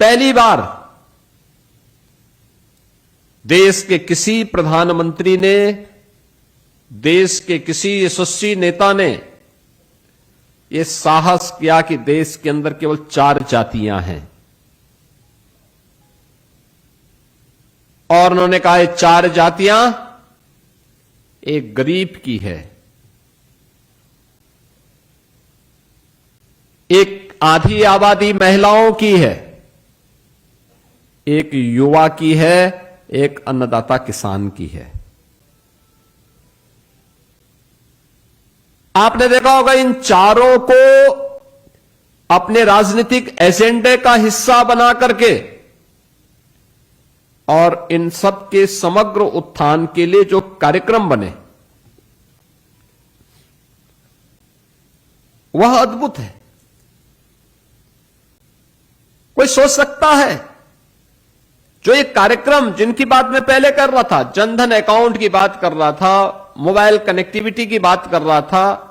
पहली बार देश के किसी प्रधानमंत्री ने, देश के किसी यशस्वी नेता ने यह साहस किया कि देश के अंदर केवल 4 जातियां हैं और उन्होंने कहा ये 4 जातियां एक गरीब की है, एक आधी आबादी महिलाओं की है, एक युवा की है, एक अन्नदाता किसान की है। आपने देखा होगा इन चारों को अपने राजनीतिक एजेंडे का हिस्सा बना करके और इन सब के समग्र उत्थान के लिए जो कार्यक्रम बने वह अद्भुत है। कोई सोच सकता है जो ये कार्यक्रम जिनकी बात मैं पहले कर रहा था, जनधन अकाउंट की बात कर रहा था, मोबाइल कनेक्टिविटी की बात कर रहा था,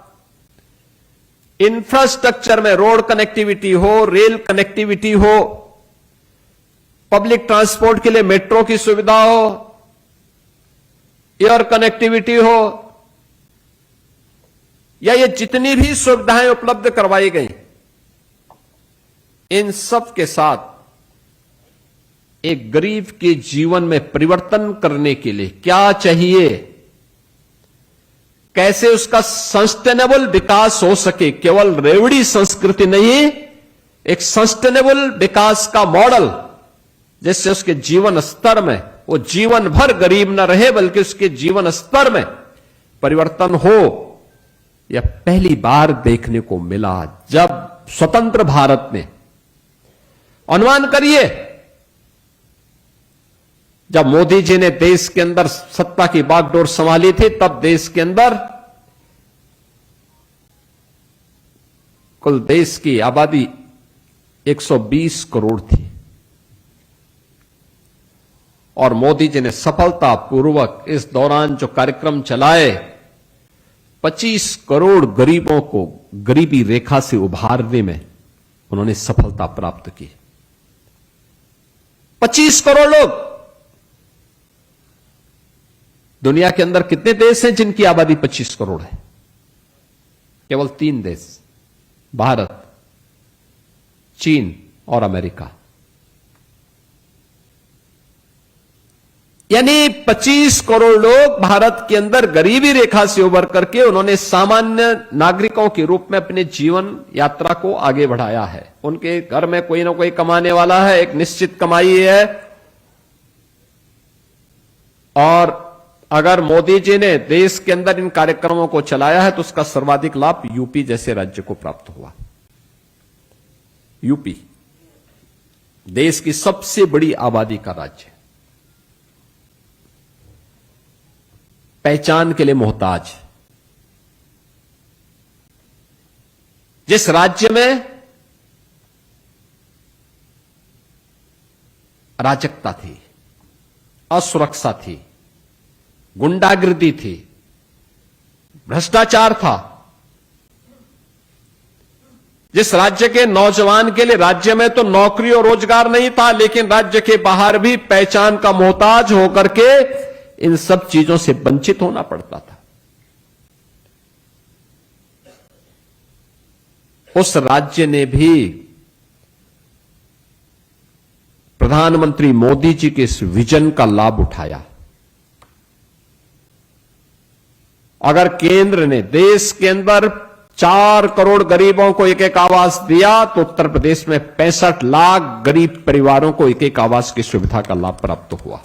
इंफ्रास्ट्रक्चर में रोड कनेक्टिविटी हो, रेल कनेक्टिविटी हो, पब्लिक ट्रांसपोर्ट के लिए मेट्रो की सुविधा हो, एयर कनेक्टिविटी हो, या ये जितनी भी सुविधाएं उपलब्ध करवाई गई, इन सब के साथ एक गरीब के जीवन में परिवर्तन करने के लिए क्या चाहिए, कैसे उसका सस्टेनेबल विकास हो सके, केवल रेवड़ी संस्कृति नहीं, एक सस्टेनेबल विकास का मॉडल जिससे उसके जीवन स्तर में वो जीवन भर गरीब न रहे बल्कि उसके जीवन स्तर में परिवर्तन हो, यह पहली बार देखने को मिला। जब स्वतंत्र भारत में, अनुमान करिए, जब मोदी जी ने देश के अंदर सत्ता की बागडोर संभाली थी, तब देश के अंदर कुल देश की आबादी 120 करोड़ थी और मोदी जी ने सफलतापूर्वक इस दौरान जो कार्यक्रम चलाए, 25 करोड़ गरीबों को गरीबी रेखा से उभारने में उन्होंने सफलता प्राप्त की। 25 करोड़ लोग। दुनिया के अंदर कितने देश हैं जिनकी आबादी 25 करोड़ है? केवल 3 देश, भारत, चीन और अमेरिका। यानी 25 करोड़ लोग भारत के अंदर गरीबी रेखा से उबर करके उन्होंने सामान्य नागरिकों के रूप में अपने जीवन यात्रा को आगे बढ़ाया है। उनके घर में कोई ना कोई कमाने वाला है, एक निश्चित कमाई है, और अगर मोदी जी ने देश के अंदर इन कार्यक्रमों को चलाया है तो उसका सर्वाधिक लाभ यूपी जैसे राज्य को प्राप्त हुआ। यूपी देश की सबसे बड़ी आबादी का राज्य, पहचान के लिए मोहताज, जिस राज्य में अराजकता थी, असुरक्षा थी, गुंडागिर्दी थी, भ्रष्टाचार था, जिस राज्य के नौजवान के लिए राज्य में तो नौकरी और रोजगार नहीं था, लेकिन राज्य के बाहर भी पहचान का मोहताज होकर के इन सब चीजों से वंचित होना पड़ता था, उस राज्य ने भी प्रधानमंत्री मोदी जी के इस विजन का लाभ उठाया। अगर केंद्र ने देश के अंदर 4 करोड़ गरीबों को एक आवास दिया तो उत्तर प्रदेश में 65 लाख गरीब परिवारों को एक आवास की सुविधा का लाभ प्राप्त हुआ।